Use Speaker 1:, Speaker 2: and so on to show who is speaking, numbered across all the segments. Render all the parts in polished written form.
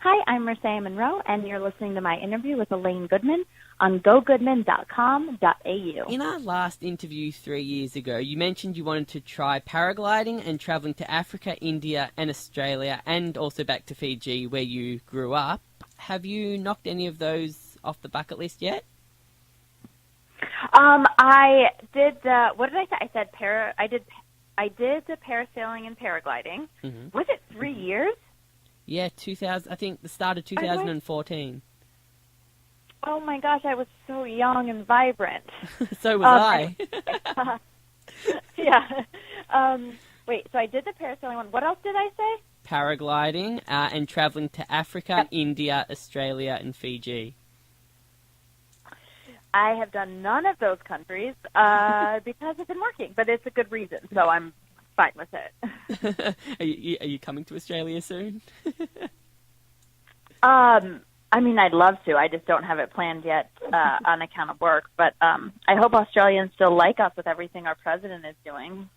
Speaker 1: Hi, I'm Mircea Monroe, and you're listening to my interview with Elaine Goodman on gogoodman.com.au.
Speaker 2: In our last interview 3 years ago, you mentioned you wanted to try paragliding and travelling to Africa, India and Australia, and also back to Fiji, where you grew up. Have you knocked any of those off the bucket list yet?
Speaker 1: I did, what did I say? I said I did the parasailing and paragliding.
Speaker 2: Mm-hmm.
Speaker 1: Was it 3 years?
Speaker 2: Yeah, 2000. I think the start of 2014.
Speaker 1: Oh my gosh, I was so young and vibrant.
Speaker 2: So was I.
Speaker 1: Yeah. Wait, so I did the parasailing one. What else did I say?
Speaker 2: Paragliding and travelling to Africa, India, Australia and Fiji.
Speaker 1: I have done none of those countries because I've been working, but it's a good reason, so I'm fine with it.
Speaker 2: Are you coming to Australia soon?
Speaker 1: I mean, I'd love to. I just don't have it planned yet on account of work. But I hope Australians still like us with everything our president is doing.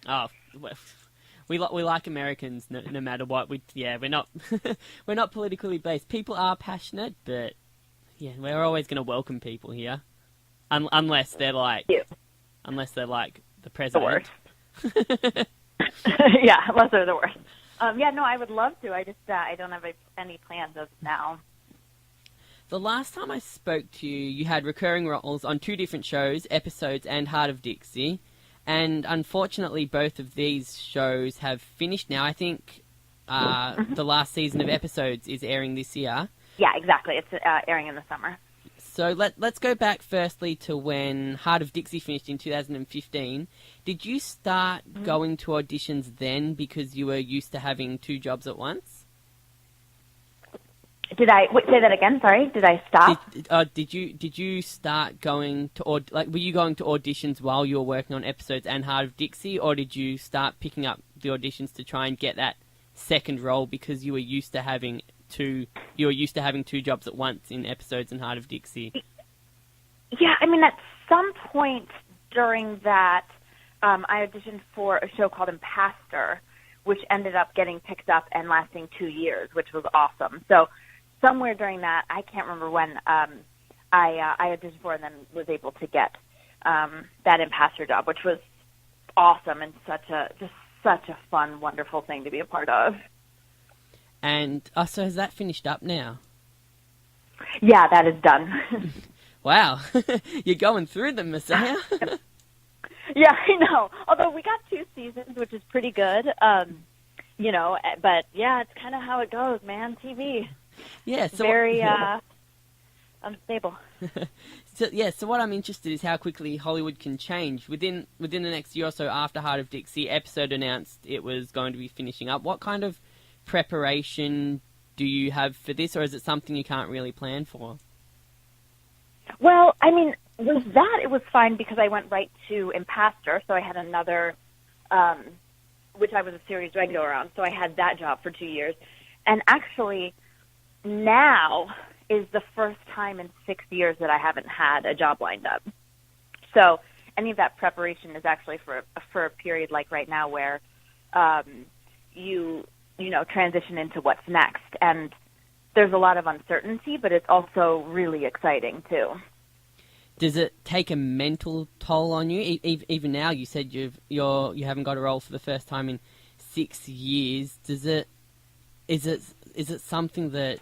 Speaker 2: Oh, well, we like Americans no matter what. We're not we're not politically based. People are passionate, but yeah, we're always going to welcome people here, unless they're like the president.
Speaker 1: The worst. Yeah, unless they're the worst. No, I would love to. I just I don't have any plans as of now.
Speaker 2: The last time I spoke to you, you had recurring roles on 2 different shows, Episodes and Heart of Dixie, and unfortunately both of these shows have finished now. I think the last season of Episodes is airing this year.
Speaker 1: Yeah, exactly. It's airing in the summer.
Speaker 2: So let's go back firstly to when Heart of Dixie finished in 2015. Did you start going to auditions then because you were used to having 2 jobs at once?
Speaker 1: Say that again? Sorry, did I stop?
Speaker 2: Did you start going to were you going to auditions while you were working on Episodes and Heart of Dixie, or did you start picking up the auditions to try and get that second role because you were used to having 2 jobs at once in Episodes and Heart of Dixie?
Speaker 1: Yeah, I mean, at some point during that, I auditioned for a show called Impastor, which ended up getting picked up and lasting 2 years, which was awesome. So somewhere during that, I can't remember when, I auditioned for and then was able to get that Impastor job, which was awesome and such a fun, wonderful thing to be a part of.
Speaker 2: And so has that finished up now?
Speaker 1: Yeah, that is done.
Speaker 2: Wow, you're going through them, Mircea.
Speaker 1: Yeah, I know. Although we got 2 seasons, which is pretty good. But yeah, it's kind of how it goes, man. TV.
Speaker 2: Yeah, so
Speaker 1: very unstable.
Speaker 2: So what I'm interested is how quickly Hollywood can change. Within the next year or so after Heart of Dixie, Episode announced it was going to be finishing up. What kind of preparation do you have for this, or is it something you can't really plan for?
Speaker 1: Well, I mean, with that, it was fine because I went right to Impastor, so I had another, which I was a series regular on, so I had that job for 2 years. And actually, now is the first time in 6 years that I haven't had a job lined up. So any of that preparation is actually for a period like right now where you transition into what's next. And there's a lot of uncertainty, but it's also really exciting too.
Speaker 2: Does it take a mental toll on you? Even now, you said you haven't got a role for the first time in 6 years. Is it something that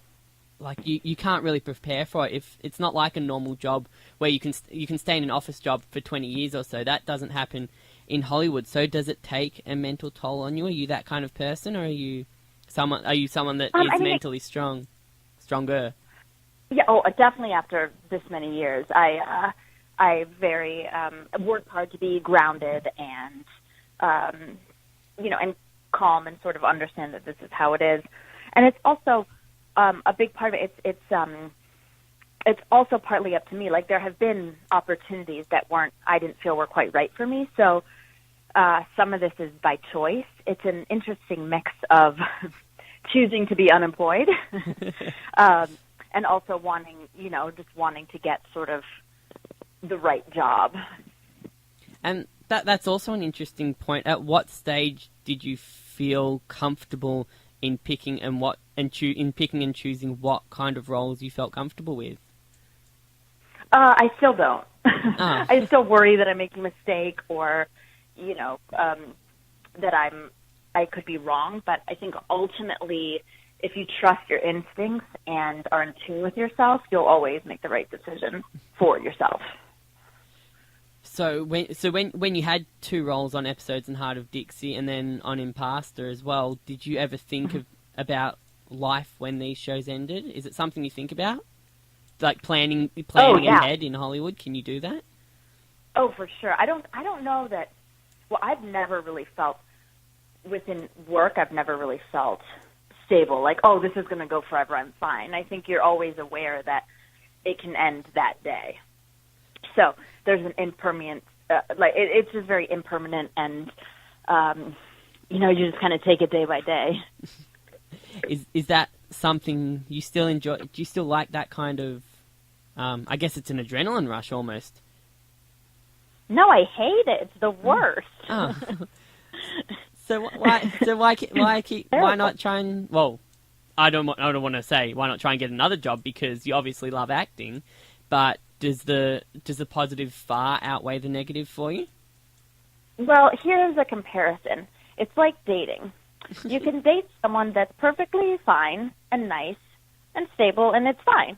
Speaker 2: you can't really prepare for it? If it's not like a normal job where you can stay in an office job for 20 years or so. That doesn't happen in Hollywood. So does it take a mental toll on you? Are you that kind of person, or are you someone that is mentally stronger?
Speaker 1: Yeah, definitely after this many years. I very work hard to be grounded and and calm and sort of understand that this is how it is. And it's also a big part of it. It's also partly up to me. Like, there have been opportunities that I didn't feel were quite right for me. So some of this is by choice. It's an interesting mix of choosing to be unemployed and also wanting to get sort of the right job.
Speaker 2: And that's also an interesting point. At what stage did you feel comfortable in picking and in picking and choosing what kind of roles you felt comfortable with?
Speaker 1: I still don't.
Speaker 2: Oh.
Speaker 1: I still worry that I'm making a mistake, or that I could be wrong. But I think ultimately, if you trust your instincts and are in tune with yourself, you'll always make the right decision for yourself.
Speaker 2: So when you had 2 roles on episodes in Heart of Dixie and then on Imposter as well, did you ever think about life when these shows ended? Is it something you think about? Like planning ahead in Hollywood? Can you do that?
Speaker 1: Oh, for sure. I don't know that. Well, I've never really felt within work. I've never really felt stable. Like, oh, this is going to go forever. I'm fine. I think you're always aware that it can end that day. So there's an impermanent. It's just very impermanent, and you just kind of take it day by day.
Speaker 2: Is that something you still enjoy? Do you still like that kind of? I guess it's an adrenaline rush almost.
Speaker 1: No, I hate it. It's the worst.
Speaker 2: Oh. Why not try and? Well, I don't want to say why not try and get another job, because you obviously love acting, but does the positive far outweigh the negative for you?
Speaker 1: Well, here's a comparison. It's like dating. You can date someone that's perfectly fine and nice and stable, and it's fine.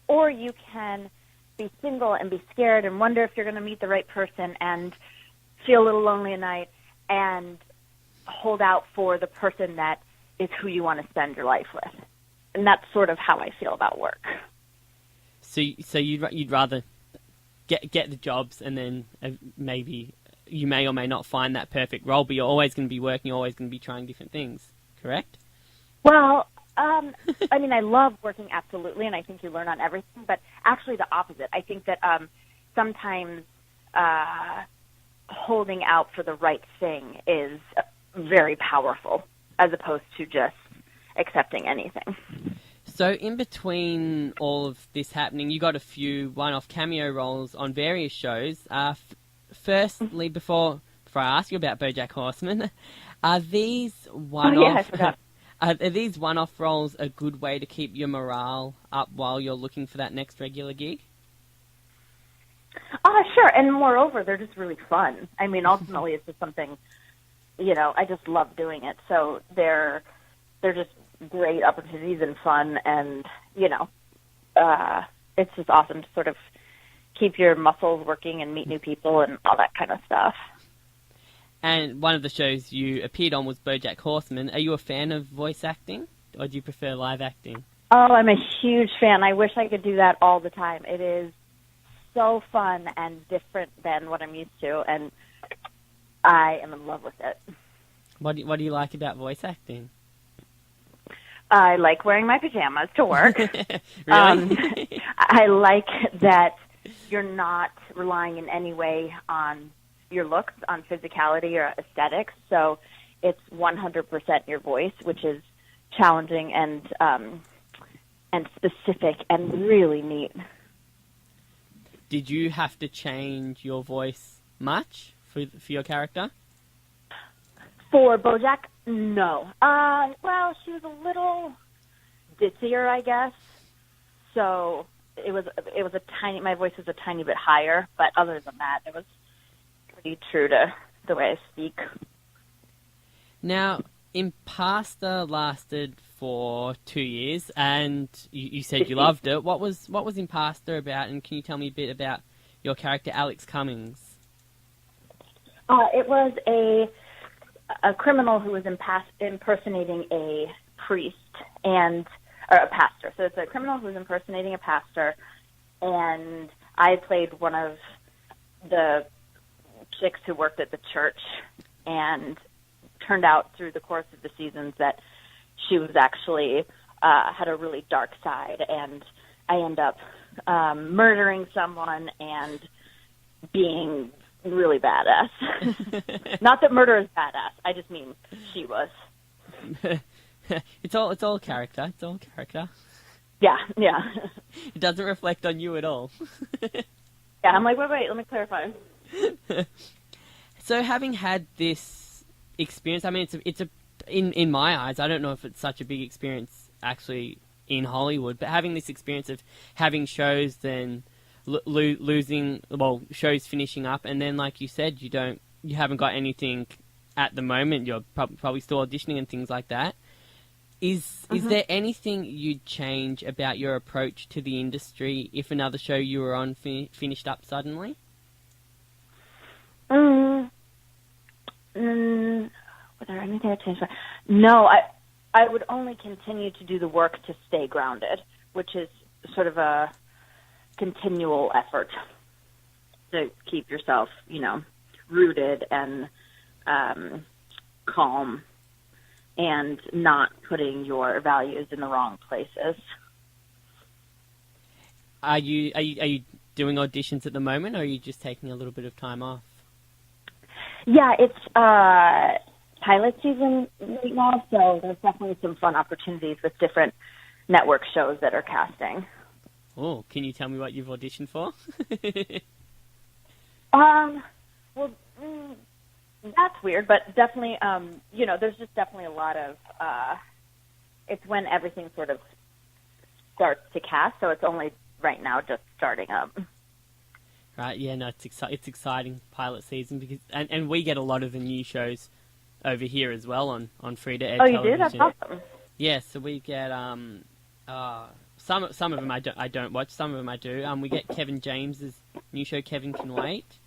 Speaker 1: Or you can be single and be scared and wonder if you're going to meet the right person and feel a little lonely at night and hold out for the person that is who you want to spend your life with. And that's sort of how I feel about work.
Speaker 2: So you'd rather get the jobs, and then maybe you may or may not find that perfect role, but you're always going to be working, you're always going to be trying different things, correct?
Speaker 1: Well, I love working, absolutely, and I think you learn on everything, but actually the opposite. I think that sometimes holding out for the right thing is very powerful, as opposed to just accepting anything.
Speaker 2: So in between all of this happening, you got a few one-off cameo roles on various shows. Firstly, before I ask you about BoJack Horseman, are these one-off? Are these one-off roles a good way to keep your morale up while you're looking for that next regular gig?
Speaker 1: Sure, and moreover, they're just really fun. I mean, ultimately, it's just something, I just love doing it. So they're just great opportunities and fun, and, it's just awesome to sort of keep your muscles working and meet new people and all that kind of stuff.
Speaker 2: And one of the shows you appeared on was BoJack Horseman. Are you a fan of voice acting, or do you prefer live acting?
Speaker 1: Oh, I'm a huge fan. I wish I could do that all the time. It is so fun and different than what I'm used to, and I am in love with it.
Speaker 2: What do you like about voice acting?
Speaker 1: I like wearing my pajamas to work.
Speaker 2: Really?
Speaker 1: I like that you're not relying in any way on your looks, on physicality or aesthetics. So it's 100% your voice, which is challenging and specific and really neat.
Speaker 2: Did you have to change your voice much for your character?
Speaker 1: For BoJack, no. Well, she was a little ditzier, I guess. So it was a tiny. My voice was a tiny bit higher, but other than that, it was pretty true to the way I speak.
Speaker 2: Now, Imposter lasted for 2 years, and you said you loved it. What was Imposter about, and can you tell me a bit about your character, Alex Cummings?
Speaker 1: It was a criminal who was impersonating a priest or a pastor. So it's a criminal who was impersonating a pastor, and I played one of the chicks who worked at the church, and turned out through the course of the seasons that she was actually had a really dark side, and I end up murdering someone and being really badass. Not that murder is badass. I just mean she was.
Speaker 2: It's all character. It's all character.
Speaker 1: Yeah.
Speaker 2: It doesn't reflect on you at all.
Speaker 1: Yeah, I'm like, wait, let me clarify.
Speaker 2: So having had this experience, I mean, it's in my eyes, I don't know if it's such a big experience actually in Hollywood, but having this experience of having shows, then losing, well, shows finishing up, and then, like you said, you haven't got anything at the moment. You're probably still auditioning and things like that. Is there anything you'd change about your approach to the industry if another show you were on finished up suddenly?
Speaker 1: Was there anything I changed? No, I would only continue to do the work to stay grounded, which is sort of a continual effort to keep yourself, rooted and calm and not putting your values in the wrong places.
Speaker 2: Are you doing auditions at the moment, or are you just taking a little bit of time off?
Speaker 1: Yeah, it's pilot season right now, so there's definitely some fun opportunities with different network shows that are casting.
Speaker 2: Oh, can you tell me what you've auditioned for?
Speaker 1: Well, that's weird, but definitely, there's just definitely a lot of, it's when everything sort of starts to cast, so it's only right now just starting up.
Speaker 2: Right, yeah, no, it's exciting pilot season, because and we get a lot of the new shows over here as well on free-to-air television.
Speaker 1: Oh, you do? That's awesome.
Speaker 2: Yeah, so we get some of them I don't watch, some of them I do. We get Kevin James's new show, Kevin Can Wait,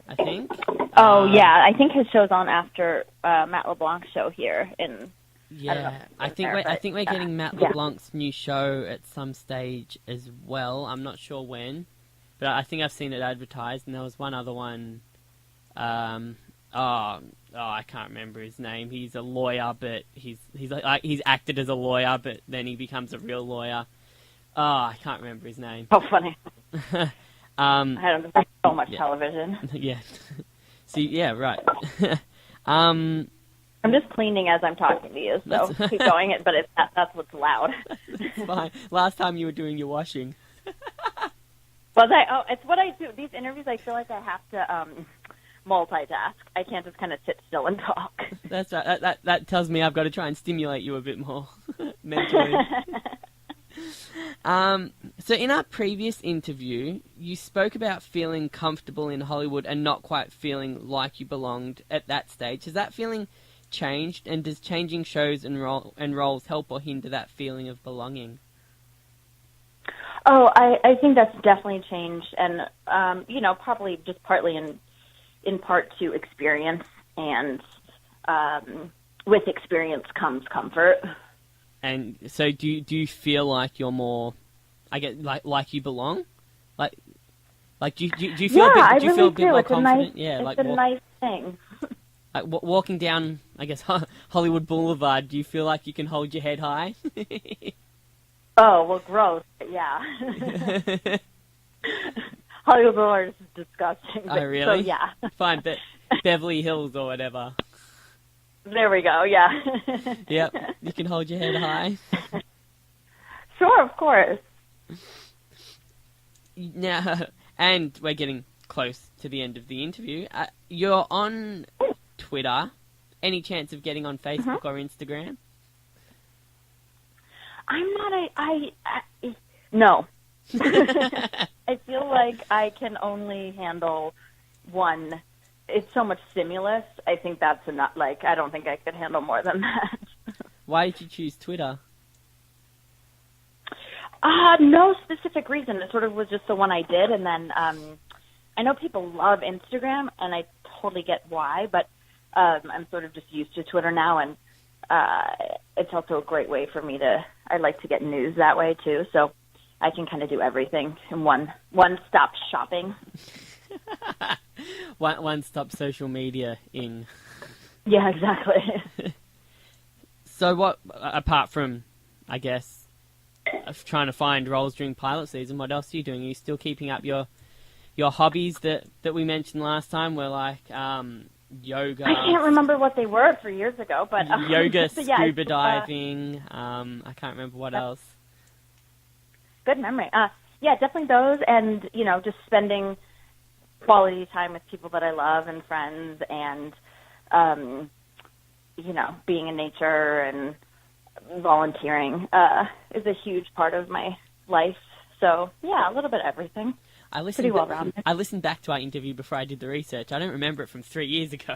Speaker 2: I think.
Speaker 1: Oh, yeah, I think his show's on after Matt LeBlanc's show here in.
Speaker 2: Yeah, I think we're getting Matt LeBlanc's new show at some stage as well. I'm not sure when, but I think I've seen it advertised. And there was one other one. I can't remember his name. He's a lawyer, but he's acted as a lawyer, but then he becomes a real lawyer. Oh, I can't remember his name.
Speaker 1: Oh, funny. I don't know so much television.
Speaker 2: Yeah. See, yeah, right.
Speaker 1: I'm just cleaning as I'm talking to you, so keep going. But that's what's loud.
Speaker 2: It's fine. Last time you were doing your washing.
Speaker 1: Was I? Oh, it's what I do. These interviews, I feel like I have to multitask. I can't just kind of sit still and talk.
Speaker 2: That's right. That tells me I've got to try and stimulate you a bit more mentally. So in our previous interview, you spoke about feeling comfortable in Hollywood and not quite feeling like you belonged at that stage. Has that feeling changed, and does changing shows and roles help or hinder that feeling of belonging?
Speaker 1: Oh, I think that's definitely changed, and probably just partly in part to experience, and with experience comes comfort.
Speaker 2: And so, do you feel like you're more, I guess, like you belong, like do you feel a bit more confident?
Speaker 1: It's a nice thing.
Speaker 2: Like walking down, I guess, Hollywood Boulevard, do you feel like you can hold your head high?
Speaker 1: Oh, well, gross. Yeah. Hollywood Boulevard is disgusting.
Speaker 2: Oh, really?
Speaker 1: So, yeah.
Speaker 2: Fine, but Beverly Hills or whatever.
Speaker 1: There we go, yeah.
Speaker 2: Yep, you can hold your head high.
Speaker 1: Sure, of course.
Speaker 2: Now, and we're getting close to the end of the interview. You're on Twitter. Any chance of getting on Facebook or Instagram?
Speaker 1: I'm not no. I feel like I can only handle one. It's so much stimulus. I think that's enough. Like, I don't think I could handle more than that.
Speaker 2: Why did you choose Twitter?
Speaker 1: No specific reason. It sort of was just the one I did. And then I know people love Instagram, and I totally get why, but I'm sort of just used to Twitter now, and it's also a great way for me I like to get news that way, too. So I can kind of do everything in one-stop shopping.
Speaker 2: One-stop social media in.
Speaker 1: Yeah, exactly.
Speaker 2: So what, apart from, I guess, trying to find roles during pilot season, what else are you doing? Are you still keeping up your hobbies that we mentioned last time? Were like yoga.
Speaker 1: I can't remember what they were for years ago, but
Speaker 2: yoga, scuba diving. I can't remember what else.
Speaker 1: Good memory. Yeah, definitely those, and just spending quality time with people that I love and friends, and being in nature, and volunteering is a huge part of my life. So, yeah, a little bit of everything. Pretty well-rounded.
Speaker 2: I listened back to our interview before I did the research. I don't remember it from 3 years ago.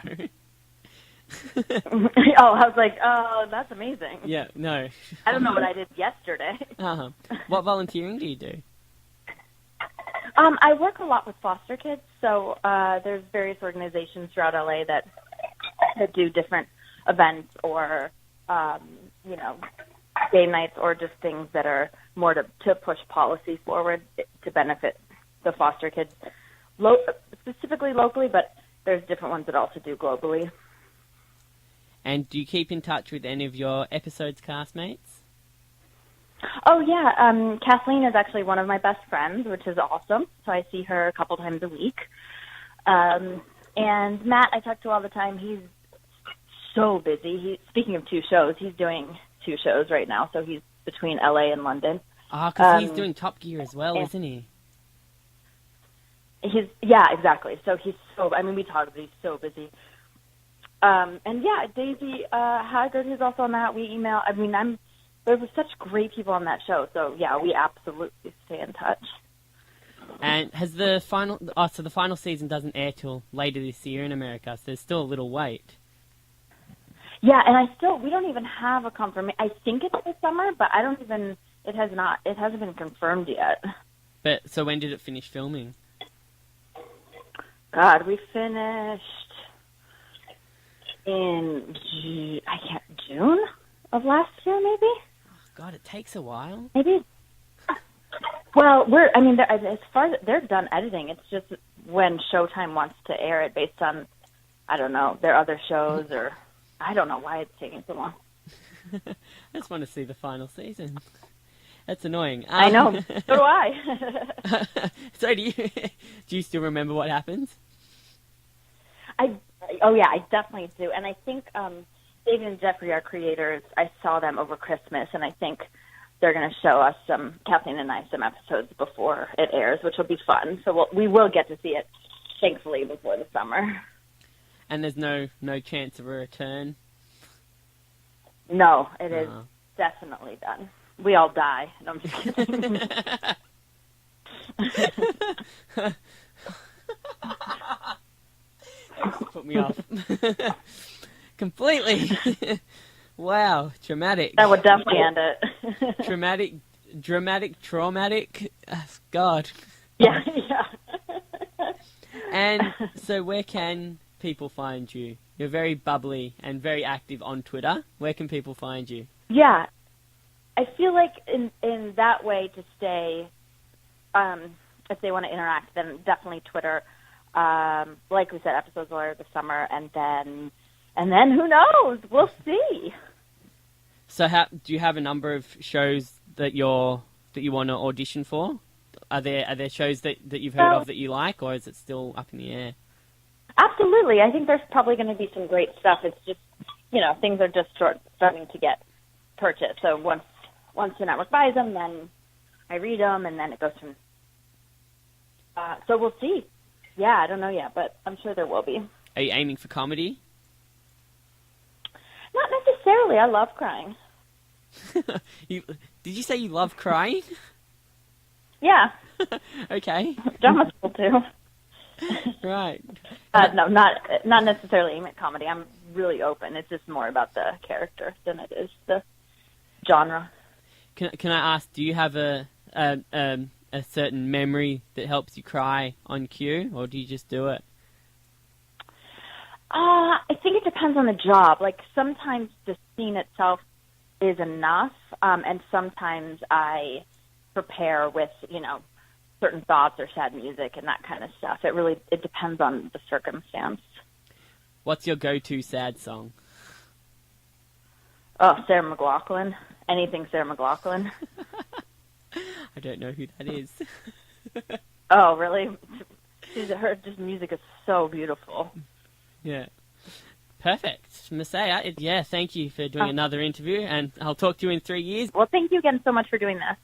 Speaker 1: Oh, I was like, oh, that's amazing.
Speaker 2: Yeah, no.
Speaker 1: I don't know what I did yesterday.
Speaker 2: Uh-huh. What volunteering do you do?
Speaker 1: I work a lot with foster kids, so there's various organizations throughout LA that do different events or, game nights or just things that are more to push policy forward to benefit the foster kids, specifically locally, but there's different ones that also do globally.
Speaker 2: And do you keep in touch with any of your episode's castmates?
Speaker 1: Oh, yeah. Kathleen is actually one of my best friends, which is awesome. So I see her a couple times a week. And Matt, I talk to all the time. He's so busy. Speaking of 2 shows, he's doing 2 shows right now. So he's between LA and London.
Speaker 2: Ah, because he's doing Top Gear as well, isn't he?
Speaker 1: Yeah, exactly. So we talk, but he's so busy. And yeah, Daisy Haggard, who's also on that, we email. There were such great people on that show. So yeah, we absolutely stay in touch.
Speaker 2: And has the final season doesn't air till later this year in America, so there's still a little wait.
Speaker 1: Yeah, and we don't even have a confirmation. I think it's this summer, but it hasn't been confirmed yet.
Speaker 2: But, so when did it finish filming?
Speaker 1: God, we finished in June of last year, maybe?
Speaker 2: Oh, God, it takes a while.
Speaker 1: Maybe. Well, as far as they're done editing, it's just when Showtime wants to air it based on, I don't know, their other shows, or I don't know why it's taking so long.
Speaker 2: I just want to see the final season. That's annoying.
Speaker 1: I know. So do I.
Speaker 2: So do you still remember what happens?
Speaker 1: Oh yeah, I definitely do. And I think David and Jeffrey, our creators, I saw them over Christmas, and I think they're going to show us Kathleen and I, some episodes before it airs, which will be fun. So we will get to see it, thankfully, before the summer.
Speaker 2: And there's no chance of a return?
Speaker 1: No, it is definitely done. We all die. No, I'm just kidding.
Speaker 2: Put me off. Completely. Wow, traumatic.
Speaker 1: That would definitely end it.
Speaker 2: Traumatic. God.
Speaker 1: Yeah.
Speaker 2: And so where can people find you? You're very bubbly and very active on Twitter. Where can people find you?
Speaker 1: Yeah. I feel like in that way to stay, if they want to interact, then definitely Twitter. Like we said, episodes will air this summer, and then who knows? We'll see.
Speaker 2: So, do you have a number of shows that you want to audition for? Are there shows that you've heard of that you like, or is it still up in the air?
Speaker 1: Absolutely. I think there's probably going to be some great stuff. It's just, things are just starting to get purchased. So once the network buys them, then I read them, and then it goes from. So we'll see. Yeah, I don't know yet, but I'm sure there will be.
Speaker 2: Are you aiming for comedy?
Speaker 1: Not necessarily. I love crying.
Speaker 2: Did you say you love crying?
Speaker 1: Yeah.
Speaker 2: Okay.
Speaker 1: Drama school too.
Speaker 2: Right.
Speaker 1: No, not necessarily aim at comedy. I'm really open. It's just more about the character than it is the genre.
Speaker 2: Can I ask? Do you have a certain memory that helps you cry on cue, or do you just do it?
Speaker 1: I think it depends on the job. Like, sometimes the scene itself is enough, and sometimes I prepare with, certain thoughts or sad music and that kind of stuff. It depends on the circumstance.
Speaker 2: What's your go-to sad song?
Speaker 1: Oh, Sarah McLachlan. Anything Sarah McLachlan.
Speaker 2: I don't know who that is.
Speaker 1: Oh, really? Her music is so beautiful.
Speaker 2: Yeah. Perfect. Mircea, thank you for doing another interview, and I'll talk to you in 3 years.
Speaker 1: Well, thank you again so much for doing this.